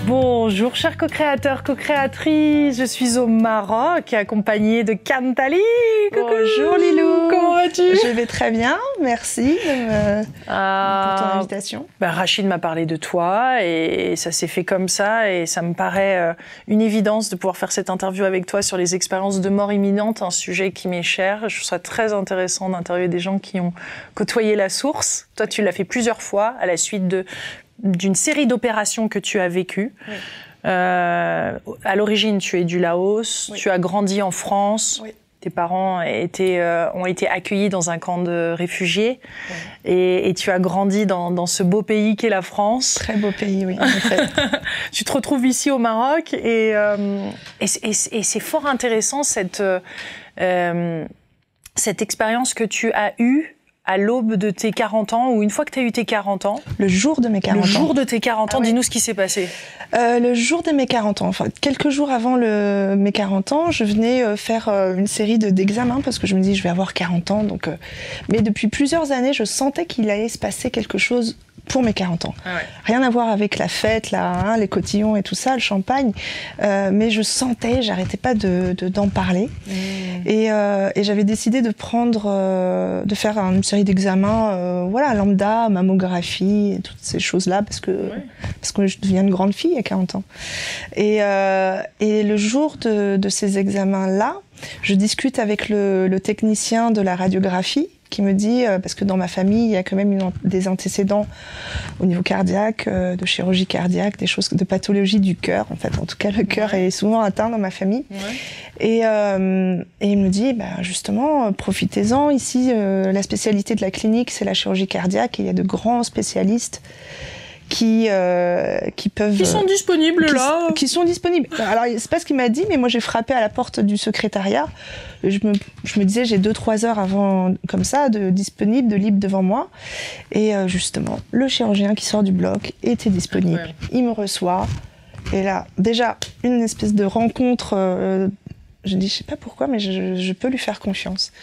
Bonjour chers co-créateurs, co-créatrices, je suis au Maroc accompagnée de Kantali. Bonjour Lilou. Comment vas-tu? Je vais très bien, merci pour ton invitation. Rachid m'a parlé de toi et ça s'est fait comme ça et ça me paraît une évidence de pouvoir faire cette interview avec toi sur les expériences de mort imminente, un sujet qui m'est cher. Je trouve ça très intéressant d'interviewer des gens qui ont côtoyé la source. Toi tu l'as fait plusieurs fois à la suite d'une série d'opérations que tu as vécues. Oui. À l'origine, tu es du Laos, oui. Tu as grandi en France, oui. Tes parents ont été accueillis dans un camp de réfugiés, oui. et tu as grandi dans ce beau pays qu'est la France. Très beau pays, oui, en effet. Tu te retrouves ici au Maroc et c'est fort intéressant cette expérience que tu as eue à l'aube de tes 40 ans, ou une fois que tu as eu tes 40 ans. Le jour de mes 40 ans. Le jour de tes 40 ans, dis-nous ce qui s'est passé. Le jour de mes 40 ans, enfin, quelques jours avant mes 40 ans, je venais faire une série d'examens, parce que je me dis, je vais avoir 40 ans, donc... Mais depuis plusieurs années, je sentais qu'il allait se passer quelque chose pour mes 40 ans. Ah ouais. Rien à voir avec la fête, là, les cotillons et tout ça, le champagne, mais je sentais, j'arrêtais pas d'en parler. Et j'avais décidé de faire une série d'examens, lambda, mammographie, et toutes ces choses-là, parce que je deviens une grande fille à 40 ans. Et le jour de ces examens-là, je discute avec le technicien de la radiographie, qui me dit, parce que dans ma famille, il y a quand même des antécédents au niveau cardiaque, de chirurgie cardiaque, des choses de pathologie du cœur. En fait, en tout cas, le cœur est souvent atteint dans ma famille. Et il me dit, justement, profitez-en. Ici, la spécialité de la clinique, c'est la chirurgie cardiaque. Et il y a de grands spécialistes qui peuvent... Qui sont disponibles là. Qui sont disponibles. Alors, c'est pas ce qu'il m'a dit, mais moi, j'ai frappé à la porte du secrétariat. Je me disais, j'ai 2-3 heures avant, comme ça, disponible, de libre devant moi. Et justement, le chirurgien qui sort du bloc était disponible. Ouais. Il me reçoit. Et là, déjà, une espèce de rencontre... je dis, je sais pas pourquoi, mais je peux lui faire confiance.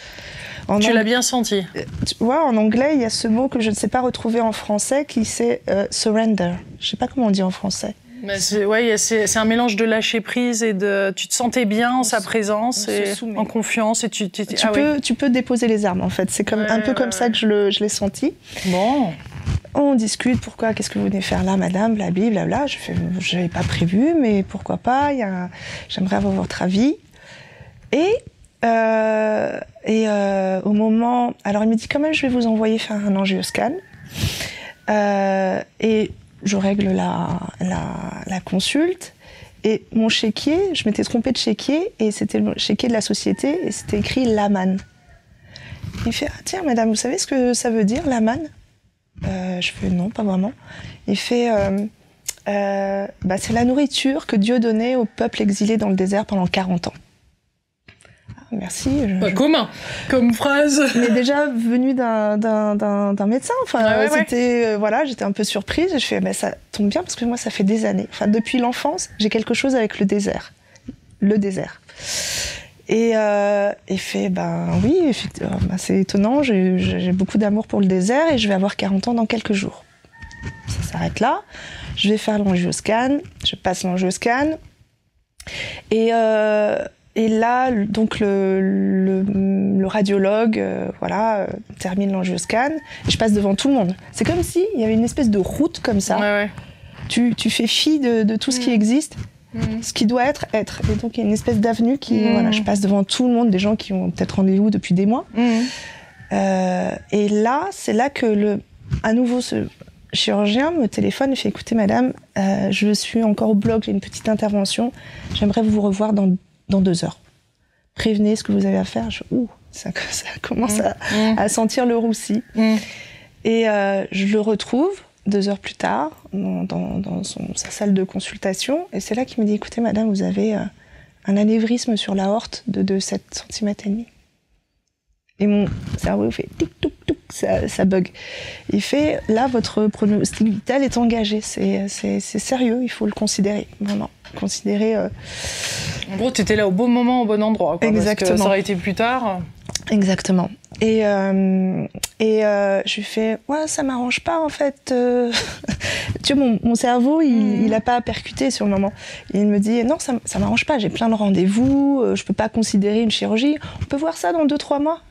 Tu l'as bien senti. Tu vois, en anglais, il y a ce mot que je ne sais pas retrouver en français, qui c'est surrender. Je sais pas comment on dit en français. C'est un mélange de lâcher prise et tu te sentais bien en sa présence et en confiance. Et tu peux déposer les armes, en fait. C'est un peu comme ça que je l'ai senti. Bon. On discute, qu'est-ce que vous venez faire là, madame, blablabla. Je n'avais pas prévu, mais pourquoi pas, j'aimerais avoir votre avis. Au moment... Alors, il me dit, quand même, je vais vous envoyer faire un angioscan. Et je règle la consulte. Et mon chéquier, je m'étais trompée de chéquier, et c'était le chéquier de la société, et c'était écrit Laman. Il fait, tiens, madame, vous savez ce que ça veut dire, Laman? Je fais, non, pas vraiment. Il fait, c'est la nourriture que Dieu donnait au peuple exilé dans le désert pendant 40 ans. Merci. Pas commun, comme phrase. Mais déjà venu d'un médecin. Enfin, j'étais un peu surprise. Je fais, ça tombe bien parce que moi, ça fait des années. Enfin, depuis l'enfance, j'ai quelque chose avec le désert. Le désert. Et il fait, oui, effectivement, c'est étonnant. J'ai beaucoup d'amour pour le désert et je vais avoir 40 ans dans quelques jours. Ça s'arrête là. Je vais faire l'angioscan. Je passe l'angioscan. Et là, donc le radiologue, termine l'angioscan, et je passe devant tout le monde. C'est comme s'il y avait une espèce de route comme ça. Ouais. Tu fais fi de tout ce qui existe, ce qui doit être. Et donc il y a une espèce d'avenue qui, je passe devant tout le monde, des gens qui ont peut-être rendez-vous depuis des mois. Et là, c'est là que à nouveau ce chirurgien me téléphone et fait, écoutez madame, je suis encore au bloc, j'ai une petite intervention, j'aimerais vous revoir dans 2 heures. Prévenez ce que vous avez à faire. Ça commence à sentir le roussi. Et je le retrouve 2 heures plus tard dans sa salle de consultation. Et c'est là qu'il me dit, écoutez madame, vous avez un anévrisme sur l'aorte de 7 cm et demi. Et mon cerveau fait tic-touc-touc, ça bug. Il fait, là, votre pronostic vital est engagé. C'est sérieux, il faut le considérer, vraiment. En gros, tu étais là au bon moment, au bon endroit. Exactement. Parce que ça aurait été plus tard. Exactement. Et je lui fais, ouais, ça m'arrange pas en fait. Tu vois, mon cerveau, il a pas percuté sur le moment. Et il me dit, non, ça m'arrange pas. J'ai plein de rendez-vous. Je peux pas considérer une chirurgie. On peut voir ça dans 2-3 mois.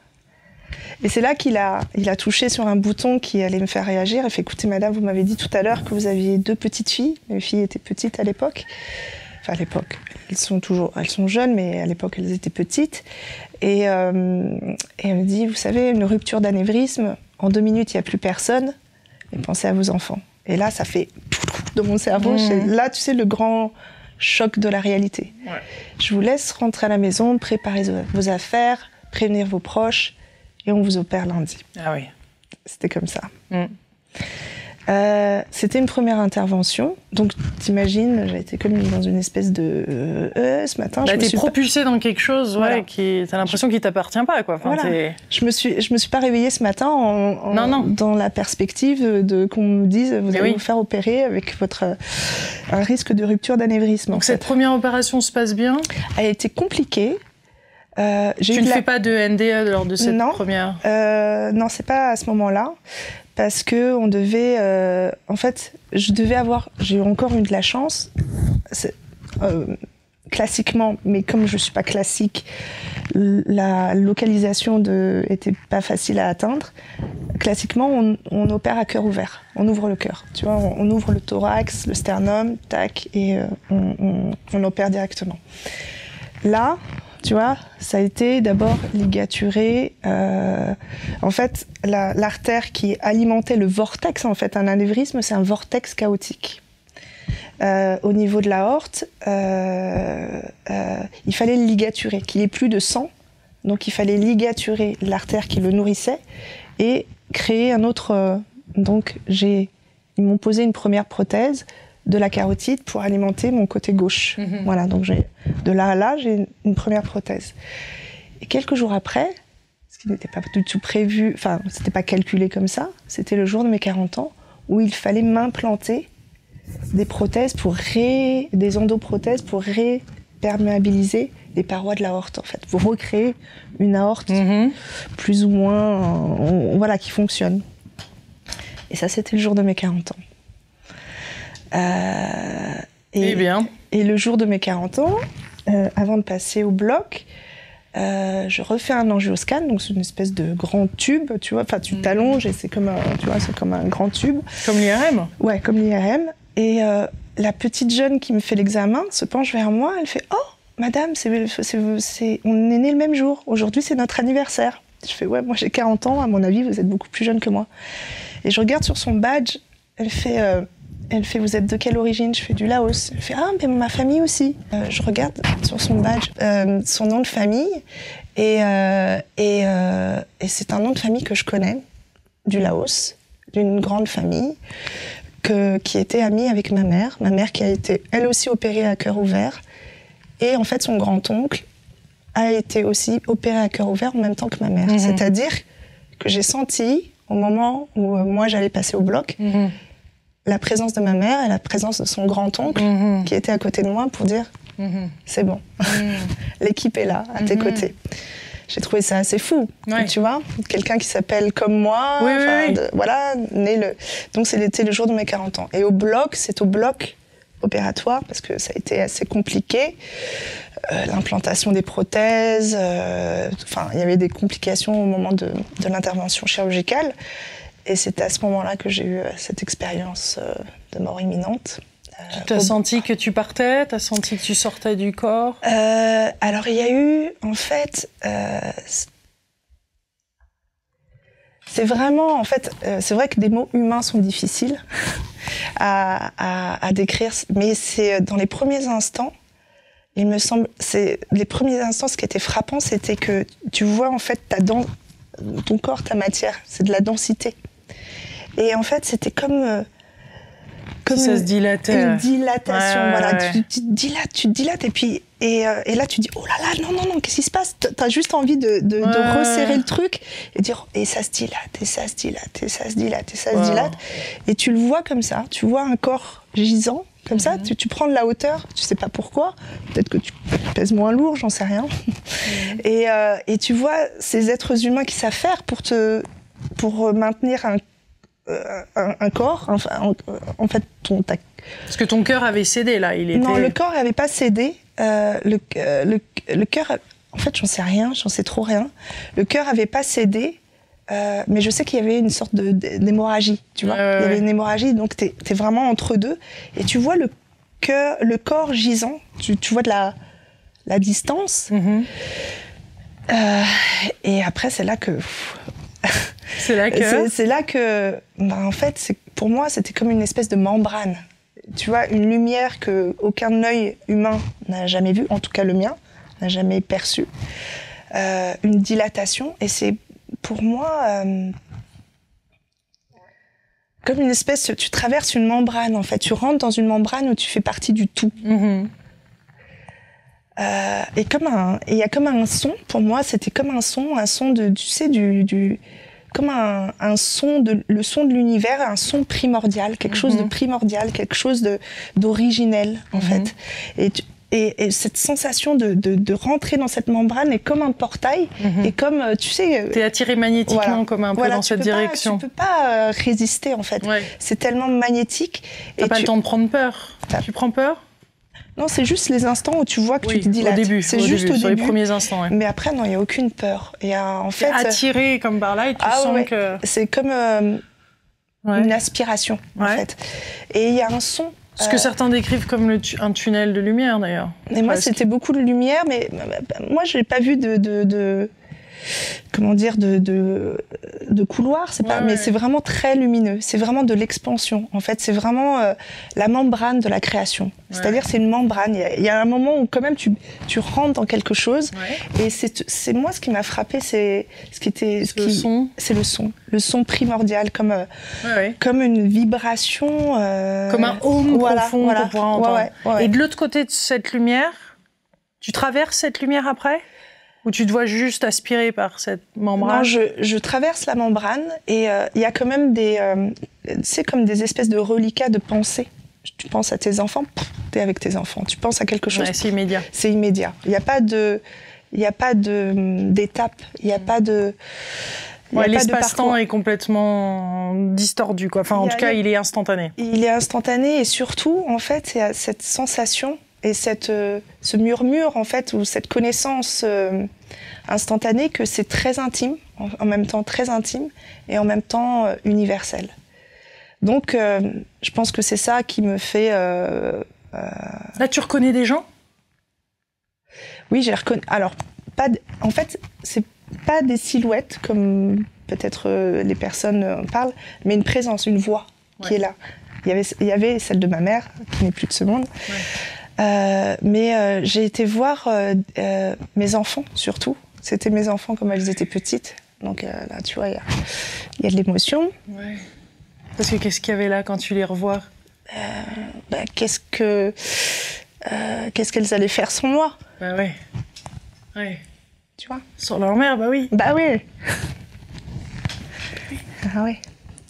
Et c'est là qu'il a touché sur un bouton qui allait me faire réagir. Il fait, écoutez, madame, vous m'avez dit tout à l'heure que vous aviez 2 petites filles. Mes filles étaient petites à l'époque. Enfin, à l'époque. Elles sont jeunes, mais à l'époque, elles étaient petites. Et elle me dit, vous savez, une rupture d'anévrisme, en 2 minutes, il n'y a plus personne. Et pensez à vos enfants. Et là, ça fait dans mon cerveau. Là, tu sais, le grand choc de la réalité. Ouais. Je vous laisse rentrer à la maison, préparer vos affaires, prévenir vos proches, et on vous opère lundi. Ah oui. C'était comme ça. C'était une première intervention, donc t'imagines, j'ai été comme dans une espèce de ce matin. Bah, t'es propulsée dans quelque chose, ouais, qui t'as l'impression qu'il t'appartient pas, quoi. Enfin, voilà. Je me suis pas réveillée ce matin dans la perspective qu'on me dise vous allez vous faire opérer avec un risque de rupture d'anévrisme. Donc cette première opération se passe bien? Elle a été compliquée. Tu ne fais pas de NDE lors de cette première? Non, c'est pas à ce moment-là. Parce que on devait, en fait, j'ai encore eu de la chance, classiquement, mais comme je suis pas classique, la localisation était pas facile à atteindre. Classiquement, on opère à cœur ouvert, on ouvre le cœur, tu vois, on ouvre le thorax, le sternum, tac, et on opère directement. Là, tu vois, ça a été d'abord ligaturé. En fait, l'artère qui alimentait le vortex, en fait, un anévrisme, c'est un vortex chaotique. Au niveau de l'aorte, il fallait le ligaturer, qu'il n'y ait plus de sang. Donc, il fallait ligaturer l'artère qui le nourrissait et créer un autre... Donc, ils m'ont posé une première prothèse de la carotide pour alimenter mon côté gauche. Voilà, donc de là à là, j'ai une première prothèse. Et quelques jours après, ce qui n'était pas du tout prévu, enfin, c'était pas calculé comme ça, c'était le jour de mes 40 ans, où il fallait m'implanter des prothèses des endoprothèses pour réperméabiliser les parois de l'aorte, en fait, pour recréer une aorte plus ou moins, voilà, qui fonctionne. Et ça, c'était le jour de mes 40 ans. Et le jour de mes 40 ans, avant de passer au bloc, je refais un angioscan, donc c'est une espèce de grand tube, tu vois, enfin tu t'allonges et c'est comme un grand tube. Comme l'IRM? Ouais, comme l'IRM. Et la petite jeune qui me fait l'examen se penche vers moi, elle fait « Oh, madame, on est nés le même jour, aujourd'hui c'est notre anniversaire. » Je fais « Ouais, moi j'ai 40 ans, à mon avis vous êtes beaucoup plus jeune que moi. » Et je regarde sur son badge, elle fait vous êtes de quelle origine? Je fais du Laos. Elle fait ah mais ma famille aussi. Je regarde sur son badge son nom de famille et c'est un nom de famille que je connais du Laos, d'une grande famille qui était amie avec ma mère qui a été elle aussi opérée à cœur ouvert et en fait son grand-oncle a été aussi opéré à cœur ouvert en même temps que ma mère. C'est-à-dire que j'ai senti au moment où moi j'allais passer au bloc la présence de ma mère et la présence de son grand-oncle qui était à côté de moi pour dire c'est bon, l'équipe est là, à tes côtés. J'ai trouvé ça assez fou, tu vois, quelqu'un qui s'appelle comme moi, voilà, donc c'était le jour de mes 40 ans. Et au bloc, c'est au bloc opératoire parce que ça a été assez compliqué, l'implantation des prothèses, il y avait des complications au moment de l'intervention chirurgicale. Et c'est à ce moment-là que j'ai eu cette expérience de mort imminente. Tu as senti que tu partais? Tu as senti que tu sortais du corps? Alors, il y a eu, en fait... c'est vraiment, en fait... c'est vrai que des mots humains sont difficiles à décrire, mais c'est dans les premiers instants, il me semble... Les premiers instants, ce qui était frappant, c'était que tu vois, en fait, ton corps, ta matière, c'est de la densité. Et en fait, c'était comme ça se dilatait. Une dilatation. Voilà, tu te dilates, et là tu dis oh là là, non, qu'est-ce qui se passe? T'as juste envie de resserrer le truc et dire et ça se dilate, et ça se dilate, et ça se dilate, et ça se dilate. Et tu le vois comme ça, tu vois un corps gisant comme ça, tu prends de la hauteur, tu sais pas pourquoi, peut-être que tu pèses moins lourd, j'en sais rien. Et tu vois ces êtres humains qui savent faire pour maintenir un corps, en fait, Parce que ton cœur avait cédé, là, Non, le corps n'avait pas cédé, le cœur, en fait, j'en sais rien, j'en sais trop rien. Le cœur n'avait pas cédé, mais je sais qu'il y avait une sorte d'hémorragie, tu vois. Il y avait une hémorragie, donc t'es vraiment entre deux. Et tu vois le corps gisant, tu vois de la distance. Et après, c'est là que... C'est là que... en fait, pour moi, c'était comme une espèce de membrane. Tu vois, une lumière qu'aucun œil humain n'a jamais vue, en tout cas le mien, n'a jamais perçue. Une dilatation, et c'est pour moi comme une espèce, tu traverses une membrane en fait, tu rentres dans une membrane où tu fais partie du tout. Et il y a comme un son, pour moi c'était comme un son de, tu sais, comme un son le son de l'univers, un son primordial, quelque chose de primordial, quelque chose d'originel en fait. Et cette sensation de rentrer dans cette membrane est comme un portail, et comme, tu sais... T'es attiré magnétiquement comme un peu dans cette direction. Tu peux pas résister, en fait. Ouais. C'est tellement magnétique. T'as pas le temps de prendre peur. Tu prends peur? Non, c'est juste les instants où tu vois que tu te dilates. Au début, c'est juste au sur début. Les premiers instants. Ouais. Mais après, non, il n'y a aucune peur. Et en fait, attiré comme par là et tu sens que... C'est comme une aspiration, en fait. Et il y a un son... Ce que certains décrivent comme un tunnel de lumière, d'ailleurs. Et moi, c'était beaucoup de lumière, mais moi, je n'ai pas vu comment dire, de couloir, mais c'est vraiment très lumineux. C'est vraiment de l'expansion. En fait, c'est vraiment la membrane de la création. C'est-à-dire, c'est une membrane. Il y a un moment où, quand même, tu rentres dans quelque chose. Et c'est moi, ce qui m'a frappé, c'est le son. C'est le son primordial, comme une vibration. Comme un home profond qu'on pourra entendre. Et de l'autre côté de cette lumière, tu traverses cette lumière après ? Ou tu te vois juste aspirer par cette membrane? Non, je traverse la membrane et il y a quand même c'est comme des espèces de reliquats de pensée. Tu penses à tes enfants, t'es avec tes enfants. Tu penses à quelque chose, c'est immédiat. C'est immédiat. Il n'y a pas d'étape. Il n'y a pas de... l'espace-temps est complètement distordu, quoi. Enfin, en tout cas, il est instantané. Il est instantané et surtout, en fait, il y a cette sensation et ce murmure, en fait, ou cette connaissance instantanée que c'est très intime, en même temps très intime, et en même temps universel. Donc, je pense que c'est ça qui me fait... Là, tu reconnais des gens ? Oui, j'ai reconnu... Alors, en fait, c'est pas des silhouettes, comme peut-être les personnes parlent, mais une présence, une voix qui est là. Il y avait celle de ma mère, qui n'est plus de ce monde. Mais j'ai été voir mes enfants, surtout. C'était mes enfants comme elles étaient petites. Donc là, tu vois, il y a de l'émotion. Ouais. Parce que qu'est-ce qu'il y avait là quand tu les revois ? Qu'est-ce qu'elles allaient faire sans moi ? Bah ouais. Ouais. Tu vois ? Sans leur mère, bah oui. Bah oui. Ah ouais.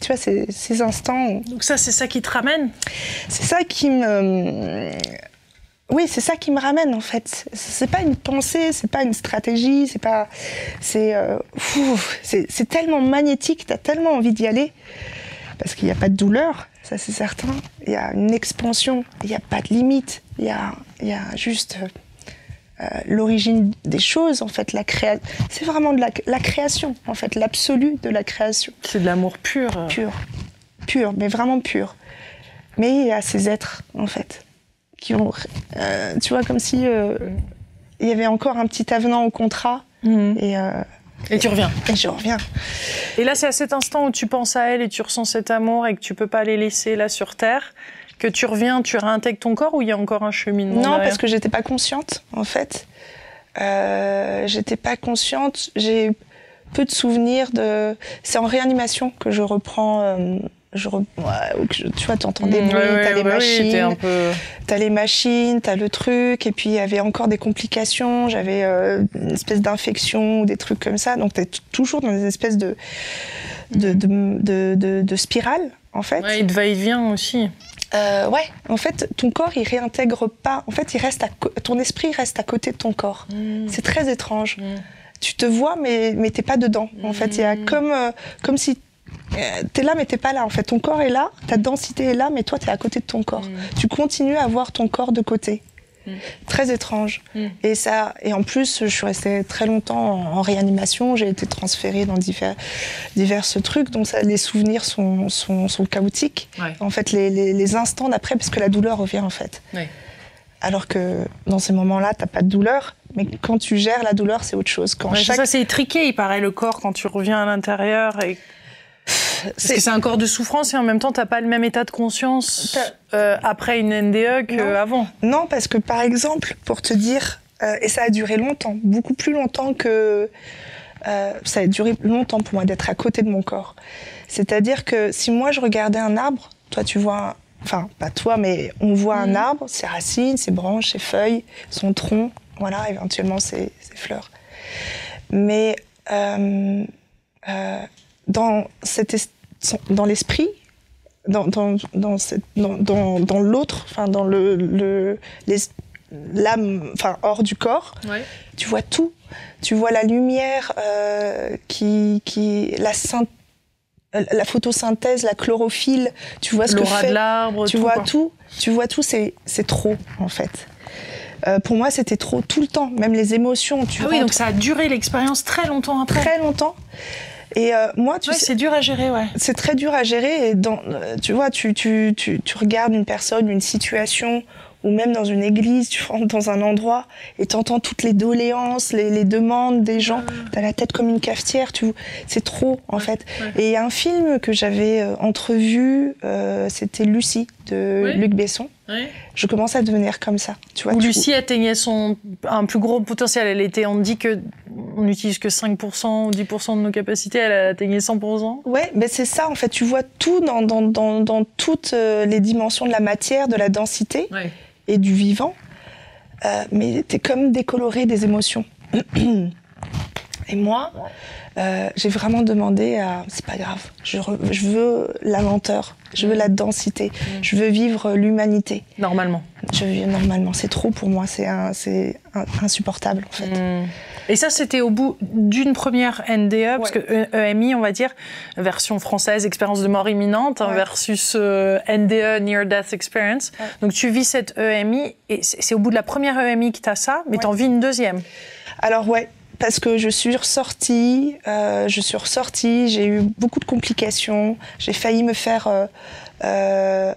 Tu vois, ces instants... Donc ça, c'est ça qui te ramène ? C'est ça qui me... Oui, c'est ça qui me ramène, en fait. C'est pas une pensée, c'est pas une stratégie, c'est tellement magnétique, t'as tellement envie d'y aller, parce qu'il n'y a pas de douleur, ça c'est certain. Il y a une expansion, il n'y a pas de limite, il y a juste l'origine des choses, en fait. C'est vraiment de la création, en fait, l'absolu de la création. C'est de l'amour pur. Pur, mais vraiment pur. Mais il y a ces êtres, en fait, qui ont, tu vois, comme si il y avait encore un petit avenant au contrat. Et tu reviens. Et je reviens. Et là, c'est à cet instant où tu penses à elles et tu ressens cet amour et que tu peux pas les laisser là sur Terre, que tu reviens, tu réintègres ton corps, ou il y a encore un cheminement derrière ? Non, parce que j'étais pas consciente, en fait. J'étais pas consciente. J'ai peu de souvenirs de... C'est en réanimation que je reprends... tu vois, t'entends des bruits, t'as les machines, t'as les machines, t'as le truc, et puis il y avait encore des complications, j'avais une espèce d'infection ou des trucs comme ça, donc t'es toujours dans une espèce de spirale, en fait. Ouais, et de va-et-vient aussi. Ouais, en fait, ton corps, il réintègre pas. En fait, ton esprit reste à côté de ton corps. C'est très étrange. Tu te vois, mais t'es pas dedans. En fait, il y a comme si t'es là, mais t'es pas là. En fait, ton corps est là, ta densité est là, mais toi, t'es à côté de ton corps. Tu continues à voir ton corps de côté. Très étrange. Et en plus, je suis restée très longtemps en réanimation. J'ai été transférée dans divers trucs, donc les souvenirs sont chaotiques. Ouais. En fait, les instants d'après, parce que la douleur revient en fait. Ouais. Alors que dans ces moments-là, t'as pas de douleur, mais quand tu gères la douleur, c'est autre chose. Ça, c'est étriqué, il paraît, le corps, quand tu reviens à l'intérieur. Parce que c'est un corps de souffrance et en même temps, t'as pas le même état de conscience après une NDE qu'avant. Non, parce que par exemple, pour te dire, et ça a duré longtemps, beaucoup plus longtemps que... ça a duré longtemps pour moi d'être à côté de mon corps. C'est-à-dire que si moi je regardais un arbre, toi tu vois... Enfin, pas toi, mais on voit un arbre, ses racines, ses branches, ses feuilles, son tronc, voilà, éventuellement ses fleurs. Mais dans l'esprit, dans l'autre, enfin dans l'âme, enfin hors du corps, ouais. Tu vois tout. Tu vois la lumière, la photosynthèse, la chlorophylle. Tu vois ce que fait. L'aura de l'arbre. Tu vois tout. Tu vois tout. C'est trop en fait. Pour moi, c'était trop tout le temps, même les émotions. Oui, donc ça a duré l'expérience très longtemps après. Très longtemps. Et moi, tu sais, c'est dur à gérer, ouais. C'est très dur à gérer. Et tu vois, tu regardes une personne, une situation, ou même dans une église, tu rentres dans un endroit et t'entends toutes les doléances, les demandes des gens. T'as la tête comme une cafetière. C'est trop, en fait. Ouais. Et il y a un film que j'avais entrevu, c'était Lucie de Luc Besson. Oui. Je commence à devenir comme ça. Tu vois, Lucie atteignait un plus gros potentiel. On dit qu'on n'utilise que 5% ou 10% de nos capacités, elle a atteigné 100%. Ouais, mais c'est ça, en fait. Tu vois tout dans toutes les dimensions de la matière, de la densité et du vivant. Mais t'es comme décoloré des émotions. Et moi, j'ai vraiment demandé à... C'est pas grave, je veux la lenteur, je veux la densité, je veux vivre l'humanité. Normalement. Je veux vivre normalement, c'est trop pour moi, c'est insupportable en fait. Et ça, c'était au bout d'une première NDE, parce que EMI, on va dire, version française, expérience de mort imminente, versus NDE, Near Death Experience. Ouais. Donc tu vis cette EMI, et c'est au bout de la première EMI que tu as ça, mais tu en vis une deuxième. Alors parce que je suis ressortie, j'ai eu beaucoup de complications, j'ai failli me faire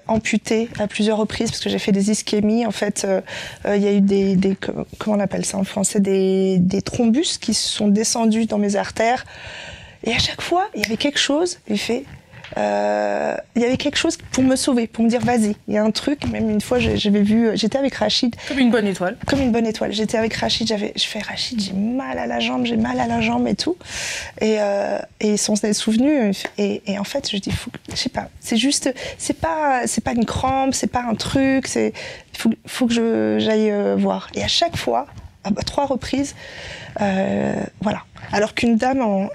amputer à plusieurs reprises parce que j'ai fait des ischémies. En fait, il y a eu comment on appelle ça en français, des thrombus qui sont descendus dans mes artères. Et à chaque fois, il y avait quelque chose, il y avait quelque chose pour me sauver, pour me dire vas-y, il y a un truc. Même une fois, j'étais avec Rachid. Comme une bonne étoile. Comme une bonne étoile. J'étais avec Rachid, je fais Rachid, j'ai mal à la jambe et tout. Et ils sont souvenus. Et en fait, je dis, je sais pas, c'est juste, c'est pas une crampe, c'est pas un truc, faut que j'aille voir. Et à chaque fois, à 3 reprises, voilà. Alors qu'une dame,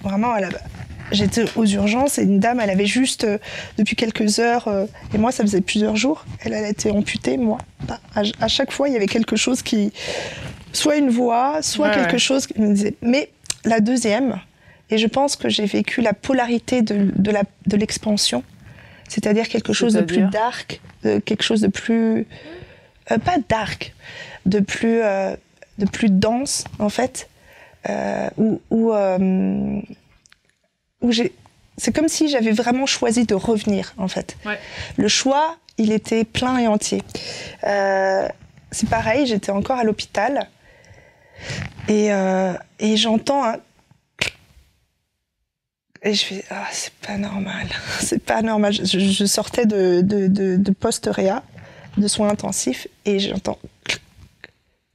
vraiment, j'étais aux urgences et une dame, elle avait juste, depuis quelques heures, et moi ça faisait plusieurs jours, elle a été amputée, moi. À chaque fois, il y avait quelque chose soit une voix, soit quelque chose qui me disait. Mais la deuxième, et je pense que j'ai vécu la polarité de l'expansion, c'est-à-dire quelque chose de plus dark, quelque chose de plus... pas dark, de plus dense, en fait, c'est comme si j'avais vraiment choisi de revenir, en fait. Ouais. Le choix, il était plein et entier. C'est pareil, j'étais encore à l'hôpital et j'entends un... Et je fais, c'est pas normal, c'est pas normal. Je sortais de post-réa, de soins intensifs, et j'entends...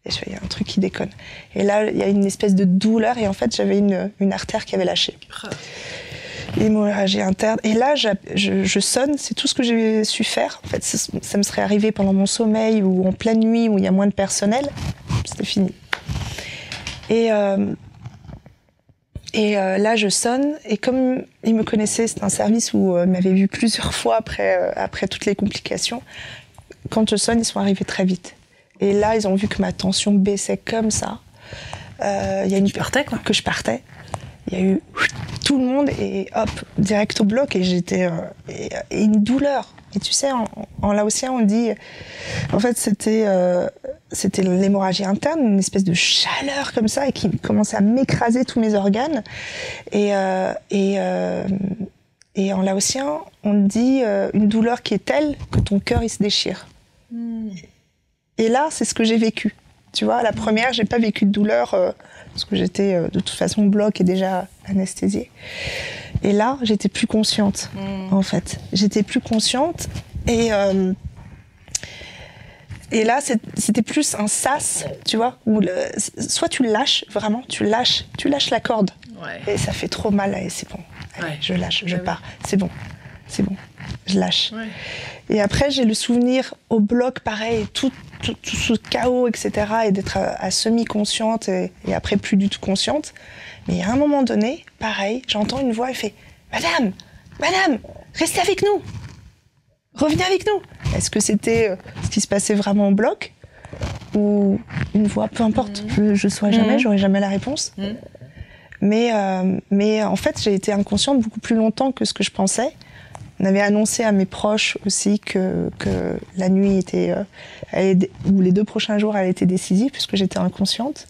Et je fais, il y a un truc qui déconne. Et là, il y a une espèce de douleur, et en fait, j'avais une artère qui avait lâché. Hémorragie interne. Et là, je sonne, c'est tout ce que j'ai su faire. En fait, ça me serait arrivé pendant mon sommeil ou en pleine nuit où il y a moins de personnel. C'était fini. Et Et là, je sonne, et comme ils me connaissaient, c'est un service où ils m'avaient vu plusieurs fois après toutes les complications. Quand je sonne, ils sont arrivés très vite. Et là, ils ont vu que ma tension baissait comme ça. Il y a une partais, quoi. Que je partais. Il y a eu tout le monde et hop, direct au bloc, et j'étais et une douleur. Et tu sais, en laotien, on dit, en fait, c'était l'hémorragie interne, une espèce de chaleur comme ça, et qui commençait à m'écraser tous mes organes. Et en laotien, on dit une douleur qui est telle que ton cœur il se déchire. Et là, c'est ce que j'ai vécu. Tu vois, la première, j'ai pas vécu de douleur parce que j'étais de toute façon bloc et déjà anesthésiée. Et là, j'étais plus consciente, en fait. J'étais plus consciente et là, c'était plus un sas, tu vois, où soit tu lâches, vraiment, tu lâches la corde. Ouais. Et ça fait trop mal, et c'est bon. Allez, je lâche, je pars. C'est bon, je lâche. Ouais. Et après, j'ai le souvenir au bloc, pareil, tout ce chaos, etc., et d'être à semi-consciente et après plus du tout consciente. Mais à un moment donné, pareil, j'entends une voix, elle fait « Madame, restez avec nous, revenez avec nous ». Est-ce que c'était ce qui se passait vraiment au bloc ou une voix, peu importe, je ne saurais jamais, j'aurais jamais la réponse. Mais en fait, j'ai été inconsciente beaucoup plus longtemps que ce que je pensais. On avait annoncé à mes proches aussi que la nuit était, ou les 2 prochains jours, elle était décisive puisque j'étais inconsciente.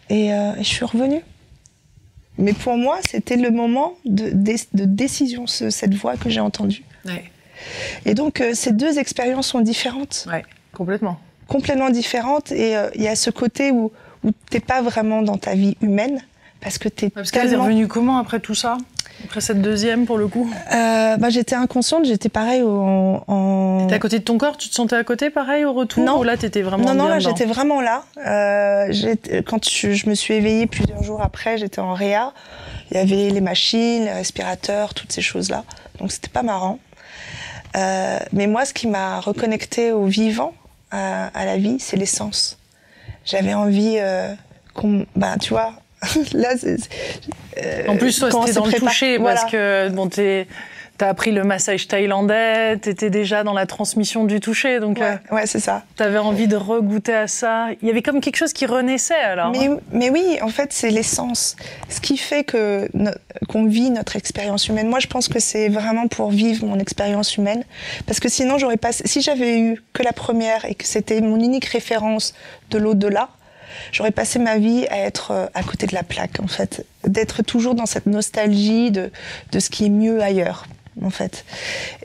Et je suis revenue. Mais pour moi, c'était le moment de décision, cette voix que j'ai entendue. Ouais. Et donc, ces 2 expériences sont différentes. Ouais, complètement. Complètement différentes. Et il y a ce côté où t'es pas vraiment dans ta vie humaine parce que t'es parce qu'elle est revenue comment après tout ça ? Après cette deuxième, pour le coup j'étais inconsciente, j'étais pareil T'étais à côté de ton corps, tu te sentais à côté, pareil, au retour ? Non. Ou là, t'étais vraiment Non, là, dedans. j'étais vraiment là. Quand je me suis éveillée plusieurs jours après, j'étais en réa. Il y avait les machines, les respirateurs, toutes ces choses-là. Donc, c'était pas marrant. Mais moi, ce qui m'a reconnectée au vivant, à la vie, c'est l'essence. J'avais envie tu vois... Là, en plus, toi, c'était dans le toucher, parce que bon, t'as appris le massage thaïlandais, t'étais déjà dans la transmission du toucher, donc ouais, c'est ça. T'avais envie de regoûter à ça. Il y avait comme quelque chose qui renaissait, alors. Mais oui, en fait, c'est l'essence. Ce qui fait qu'on vit notre expérience humaine. Moi, je pense que c'est vraiment pour vivre mon expérience humaine, parce que sinon, si j'avais eu que la première et que c'était mon unique référence de l'au-delà, j'aurais passé ma vie à être à côté de la plaque, en fait. D'être toujours dans cette nostalgie de ce qui est mieux ailleurs, en fait.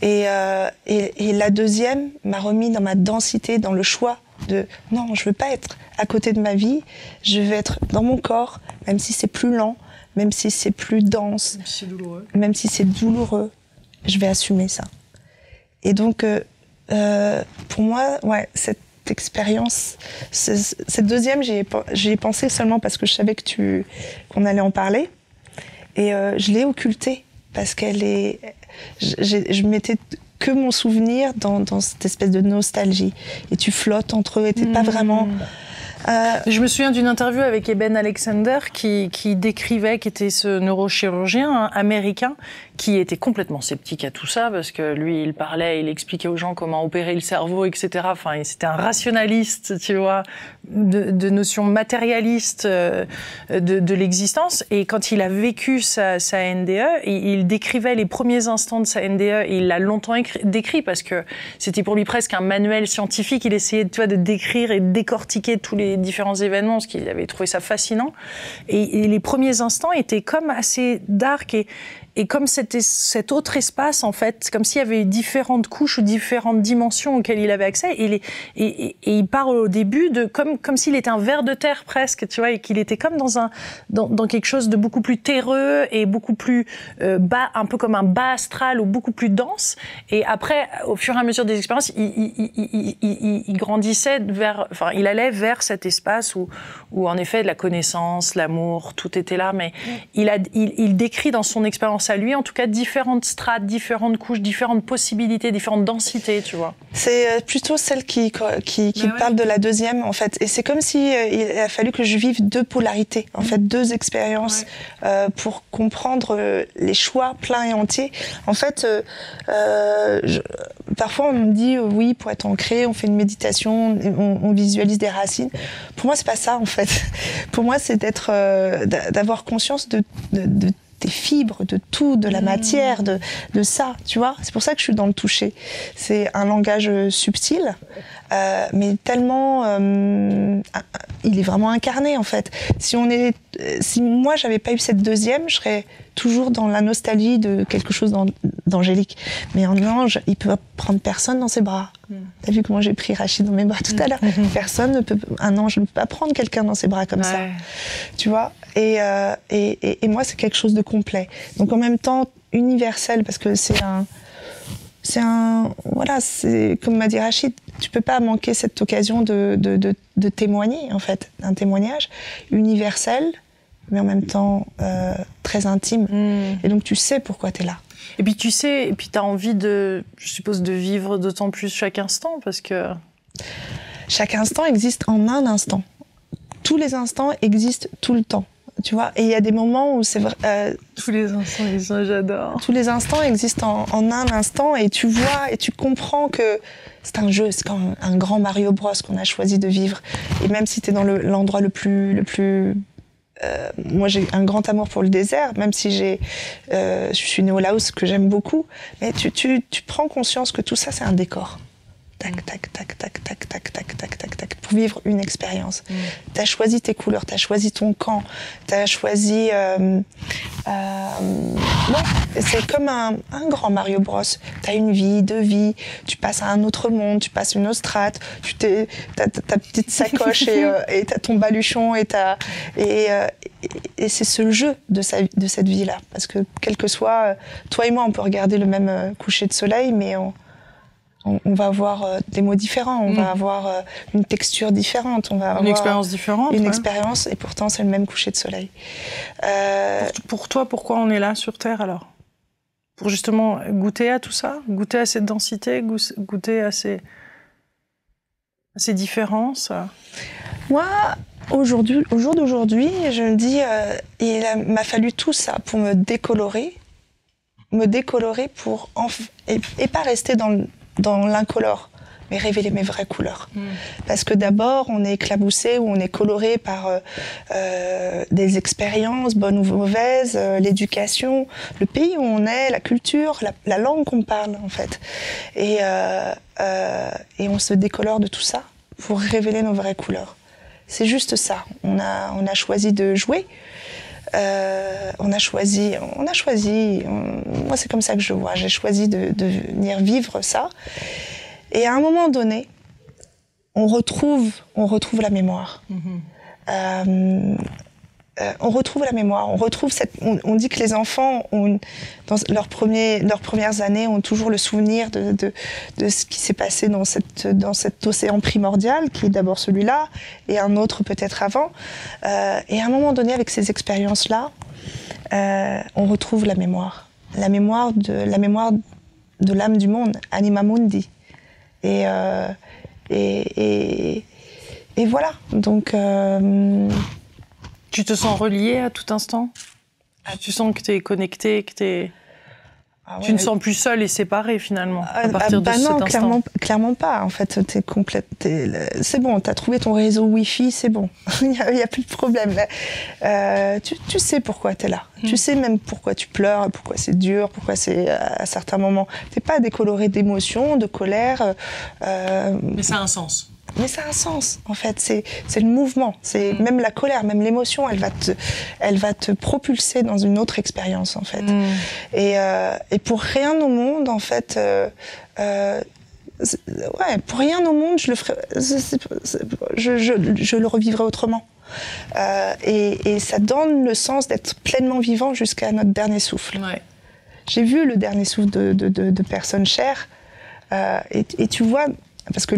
Et la deuxième m'a remis dans ma densité, dans le choix de « Non, je veux pas être à côté de ma vie, je veux être dans mon corps, même si c'est plus lent, même si c'est plus dense, même si c'est douloureux, je vais assumer ça. » Et donc, pour moi, ouais, cette expérience, cette deuxième, j'y ai pensé seulement parce que je savais qu'on allait en parler, et je l'ai occultée parce je mettais que mon souvenir dans cette espèce de nostalgie, et tu flottes entre eux et t'es pas vraiment... Je me souviens d'une interview avec Eben Alexander qui décrivait, qui était ce neurochirurgien américain qui était complètement sceptique à tout ça, parce que lui, il parlait, il expliquait aux gens comment opérer le cerveau, etc. Enfin, c'était un rationaliste, tu vois, de notions matérialistes de l'existence. Et quand il a vécu sa NDE, il décrivait les premiers instants de sa NDE, et il l'a longtemps décrit, parce que c'était pour lui presque un manuel scientifique. Il essayait, tu vois, de décrire et de décortiquer tous les différents événements, parce qu'il avait trouvé ça fascinant. Et les premiers instants étaient comme assez dark, et comme c'était cet autre espace, en fait, comme s'il y avait différentes couches ou différentes dimensions auxquelles il avait accès. Et il parle au début de comme s'il était un ver de terre presque, tu vois, et qu'il était comme dans quelque chose de beaucoup plus terreux et beaucoup plus bas, un peu comme un bas astral ou beaucoup plus dense. Et après, au fur et à mesure des expériences, il grandissait il allait vers cet espace où en effet, la connaissance, l'amour, tout était là. Mais il décrit dans son expérience à lui, en tout cas, différentes strates, différentes couches, différentes possibilités, différentes densités, tu vois. C'est plutôt celle qui parle de la deuxième, en fait. Et c'est comme si il a fallu que je vive deux polarités, en fait, deux expériences pour comprendre les choix pleins et entiers. En fait, parfois on me dit oui, pour être ancré, on fait une méditation, on visualise des racines. Pour moi, c'est pas ça, en fait. Pour moi, c'est d'avoir conscience de des fibres, de tout, de la matière, de ça, tu vois. C'est pour ça que je suis dans le toucher. C'est un langage subtil, mais tellement... il est vraiment incarné, en fait. Si moi, j'avais pas eu cette deuxième, je serais toujours dans la nostalgie de quelque chose d'angélique. Mais un ange, il peut prendre personne dans ses bras. T'as vu comment j'ai pris Rachid dans mes bras tout à l'heure? Un ange ne peut pas prendre quelqu'un dans ses bras comme ça. Tu vois? Et moi, c'est quelque chose de complet. Donc en même temps, universel, parce que c'est comme m'a dit Rachid, tu peux pas manquer cette occasion de témoigner, en fait, d'un témoignage universel, mais en même temps très intime. Et donc tu sais pourquoi tu es là. Et puis tu sais, et puis tu as envie je suppose, de vivre d'autant plus chaque instant, parce que... Chaque instant existe en un instant. Tous les instants existent tout le temps. Tu vois, et il y a des moments où c'est vrai. Tous les instants existent, j'adore. Tous les instants existent en un instant, et tu vois et tu comprends que c'est un jeu, c'est comme un grand Mario Bros qu'on a choisi de vivre. Et même si tu es dans l'endroit le plus moi, j'ai un grand amour pour le désert, même si je suis née au Laos, que j'aime beaucoup. Mais tu prends conscience que tout ça, c'est un décor. Tac, tac, tac, tac, tac, tac, tac, tac, tac, tac, pour vivre une expérience. T'as choisi tes couleurs, t'as choisi ton camp, t'as choisi... c'est comme un grand Mario Bros. T'as une vie, deux vies, tu passes à un autre monde, tu passes une autre strate, t'as ta petite sacoche et t'as ton baluchon et c'est ce jeu de cette vie-là. Parce que quel que soit... toi et moi, on peut regarder le même coucher de soleil, mais on va avoir des mots différents, on va avoir une texture différente, on va avoir une expérience différente. Une expérience, et pourtant c'est le même coucher de soleil. Pour toi, pourquoi on est là sur Terre alors? Pour justement goûter à tout ça, goûter à cette densité, goûter à ces différences. Moi, au jour d'aujourd'hui, je me dis, il m'a fallu tout ça pour me décolorer pour et pas rester dans l'incolore, mais révéler mes vraies couleurs. Parce que d'abord, on est éclaboussé ou on est coloré par des expériences, bonnes ou mauvaises, l'éducation, le pays où on est, la culture, la langue qu'on parle, en fait. Et on se décolore de tout ça pour révéler nos vraies couleurs. C'est juste ça. On a choisi de jouer. On a choisi. Moi, c'est comme ça que je le vois. J'ai choisi de venir vivre ça. Et à un moment donné, on retrouve la mémoire. On retrouve la mémoire. On retrouve on dit que les enfants dans leurs premières années ont toujours le souvenir de ce qui s'est passé dans cet océan primordial, qui est d'abord celui-là, et un autre peut-être avant. Et à un moment donné, avec ces expériences-là, on retrouve la mémoire. La mémoire de l'âme du monde, Anima Mundi. Et voilà. Donc... Tu te sens relié à tout instant? Tu sens que tu es connecté, que tu ne sens plus seule et séparée finalement à partir de cet instant? Clairement pas. En fait, t'es complète. C'est bon, t'as trouvé ton réseau Wi-Fi, c'est bon. Il y a plus de problème. Tu sais pourquoi t'es là. Tu sais même pourquoi tu pleures, pourquoi c'est dur, pourquoi c'est à certains moments. T'es pas décoloré d'émotions, de colère. Mais ça a un sens. Mais ça a un sens, en fait. C'est le mouvement. C'est même la colère, même l'émotion, elle va te propulser dans une autre expérience, en fait. Et pour rien au monde, en fait, pour rien au monde, je le ferais, je le revivrais autrement. Et ça donne le sens d'être pleinement vivant jusqu'à notre dernier souffle. Ouais. J'ai vu le dernier souffle de personnes chères, et tu vois, parce que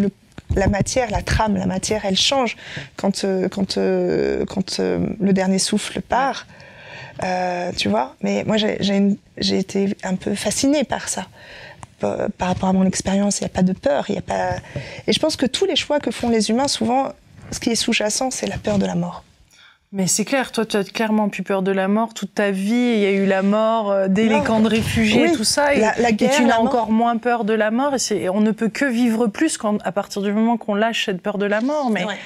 la matière, la trame, la matière, elle change quand le dernier souffle part. Tu vois, mais moi j'ai été un peu fascinée par ça. Par rapport à mon expérience, il n'y a pas de peur, il y a pas. Et je pense que tous les choix que font les humains, souvent, ce qui est sous-jacent, c'est la peur de la mort. Mais c'est clair, toi, tu as clairement plus peur de la mort toute ta vie. Il y a eu la mort dès les camps de réfugiés, oui, tout ça. Et, la guerre, et tu n'as encore moins peur de la mort. Et on ne peut que vivre plus à partir du moment qu'on lâche cette peur de la mort. Mais ouais.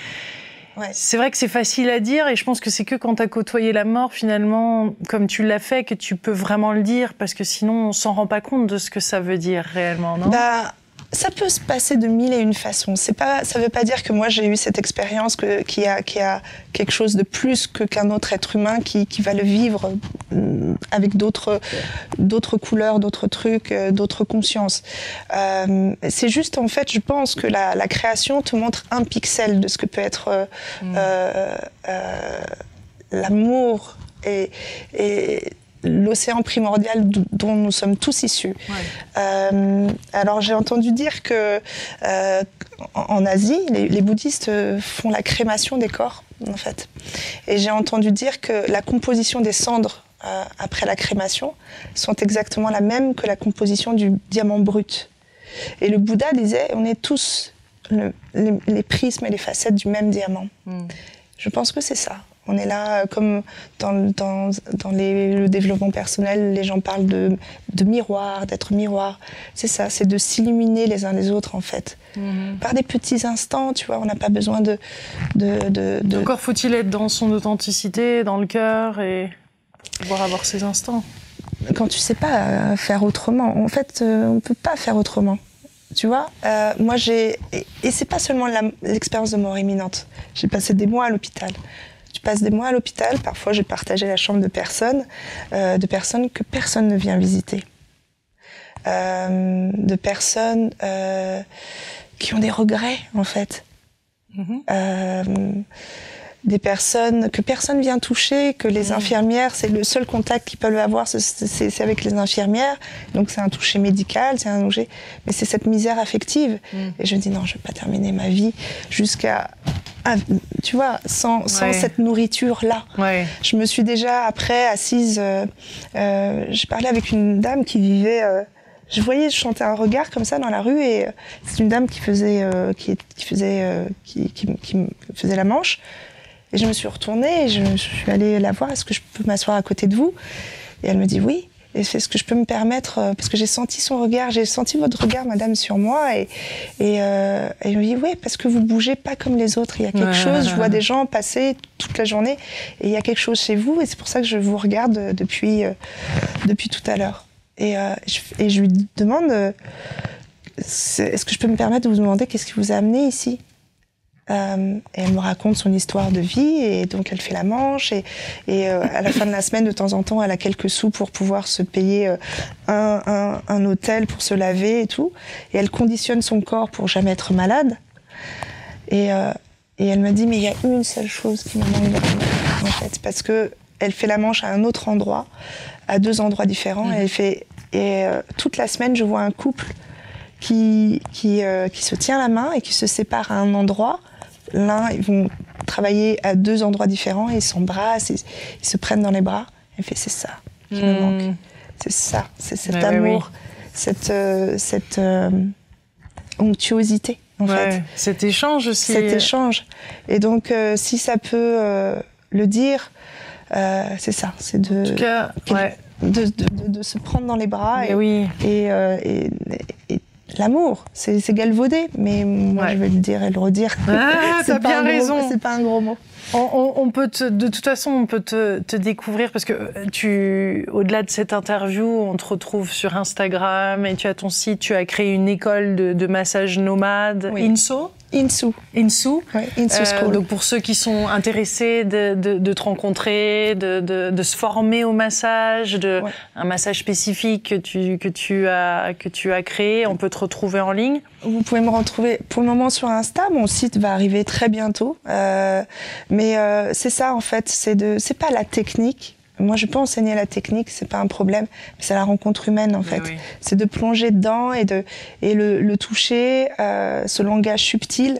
C'est vrai que c'est facile à dire. Et je pense que c'est que quand tu as côtoyé la mort, finalement, comme tu l'as fait, que tu peux vraiment le dire. Parce que sinon, on s'en rend pas compte de ce que ça veut dire réellement, non ? Ça peut se passer de mille et une façons. Ça veut pas dire que moi j'ai eu cette expérience qui a quelque chose de plus qu'un autre être humain qui va le vivre avec d'autres couleurs, d'autres trucs, d'autres consciences. C'est juste en fait, je pense que la création te montre un pixel de ce que peut être l'amour et l'océan primordial dont nous sommes tous issus. Ouais. Alors j'ai entendu dire que en Asie, les bouddhistes font la crémation des corps, en fait. Et j'ai entendu dire que la composition des cendres après la crémation sont exactement la même que la composition du diamant brut. Et le Bouddha disait, on est tous les prismes et les facettes du même diamant. Je pense que c'est ça. On est là, comme dans le développement personnel, les gens parlent de miroir, d'être miroir. C'est ça, c'est de s'illuminer les uns les autres, en fait. Par des petits instants, tu vois, on n'a pas besoin de... Encore faut-il être dans son authenticité, dans le cœur, et pouvoir avoir ces instants. Quand tu sais pas faire autrement, en fait, on peut pas faire autrement. Tu vois, moi j'ai... Et c'est pas seulement l'expérience de mort imminente. J'ai passé des mois à l'hôpital. Je passe des mois à l'hôpital, parfois j'ai partagé la chambre de personnes que personne ne vient visiter. De personnes qui ont des regrets, en fait. Des personnes que personne vient toucher, que les infirmières, c'est le seul contact qu'ils peuvent avoir, c'est avec les infirmières. Donc c'est un toucher médical, c'est un toucher... Mais c'est cette misère affective. Et je me dis, non, je ne vais pas terminer ma vie jusqu'à... tu vois, sans cette nourriture-là. Ouais. Je me suis déjà, après, assise... j'ai parlé avec une dame qui vivait... je voyais chanter un regard comme ça dans la rue, et c'est une dame qui faisait la manche. Et je me suis retournée et je suis allée la voir. Est-ce que je peux m'asseoir à côté de vous ? Et elle me dit oui. Et est-ce que je peux me permettre, parce que j'ai senti son regard, j'ai senti votre regard, madame, sur moi. Et elle me dit oui, parce que vous bougez pas comme les autres. Il y a quelque chose, je vois des gens passer toute la journée et il y a quelque chose chez vous, et c'est pour ça que je vous regarde depuis tout à l'heure. Et je lui demande, est-ce que je peux me permettre de vous demander qu'est-ce qui vous a amené ici ? Et elle me raconte son histoire de vie, et donc elle fait la manche, et à la fin de la semaine, de temps en temps, elle a quelques sous pour pouvoir se payer un hôtel pour se laver et tout, et elle conditionne son corps pour jamais être malade, et elle me dit mais il y a une seule chose qui me manque vraiment, en fait, parce que elle fait la manche à un autre endroit, à 2 endroits différents, et toute la semaine je vois un couple qui se tient la main et qui se sépare à un endroit. L'un, ils vont travailler à 2 endroits différents, et ils s'embrassent, ils se prennent dans les bras. Elle fait, c'est ça qui me manque. C'est ça, c'est cet amour, cette onctuosité, en fait. Cet échange aussi. Cet échange. Et donc, si ça peut le dire, c'est ça, c'est de... En tout cas, de se prendre dans les bras, et l'amour, c'est galvaudé, mais moi je vais le dire et le redire. T'as bien raison. C'est pas un gros mot. On peut de toute façon, on peut te découvrir, parce que au-delà de cette interview, on te retrouve sur Instagram, et tu as ton site, tu as créé une école de massage nomade, Inso. Insu. Ouais, Insu School. Donc pour ceux qui sont intéressés de te rencontrer, de se former au massage, un massage spécifique que tu as créé, on peut te retrouver en ligne. Vous pouvez me retrouver pour le moment sur Insta. Mon site va arriver très bientôt. Mais c'est ça, en fait, c'est pas la technique. Moi, je peux enseigner la technique, c'est pas un problème, mais c'est la rencontre humaine, en fait. Oui. C'est de plonger dedans et le toucher, ce langage subtil.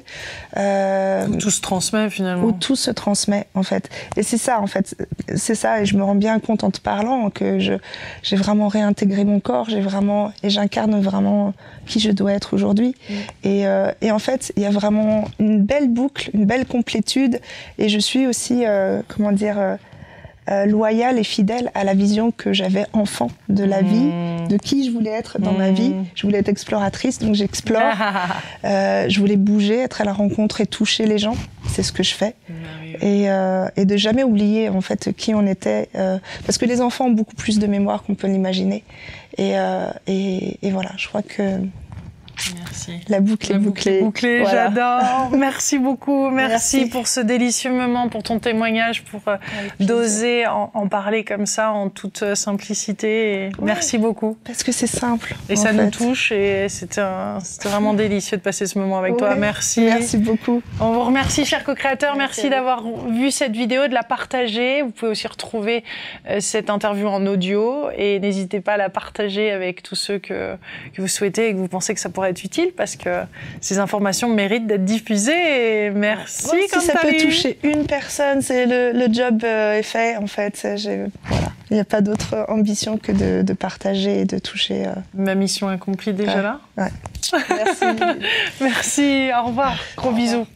Où tout se transmet, finalement. Où tout se transmet, en fait. Et c'est ça, en fait. C'est ça, et je me rends bien compte en te parlant que j'ai vraiment réintégré mon corps, et j'incarne vraiment qui je dois être aujourd'hui. Et en fait, il y a vraiment une belle boucle, une belle complétude, et je suis aussi, loyale et fidèle à la vision que j'avais enfant de la vie, de qui je voulais être dans ma vie. Je voulais être exploratrice, donc j'explore. Je voulais bouger, être à la rencontre et toucher les gens. C'est ce que je fais. Et de jamais oublier en fait qui on était, parce que les enfants ont beaucoup plus de mémoire qu'on peut l'imaginer. Et voilà, je crois que merci. La boucle est bouclée. Voilà. J'adore. Merci beaucoup. Merci pour ce délicieux moment, pour ton témoignage, pour d'oser en parler comme ça, en toute simplicité. Et merci beaucoup. Parce que c'est simple. Et ça nous touche et c'était vraiment délicieux de passer ce moment avec toi. Merci. Merci beaucoup. On vous remercie, chers co-créateurs. Merci d'avoir vu cette vidéo, de la partager. Vous pouvez aussi retrouver cette interview en audio et n'hésitez pas à la partager avec tous ceux que vous souhaitez et que vous pensez que ça pourrait être utile parce que ces informations méritent d'être diffusées. Et merci. Si ça peut toucher une personne, c'est le job est fait en fait. Voilà. Il n'y a pas d'autre ambition que de partager et de toucher. Ma mission accomplie déjà là. Ouais. Merci. Merci. Au revoir. Gros bisous.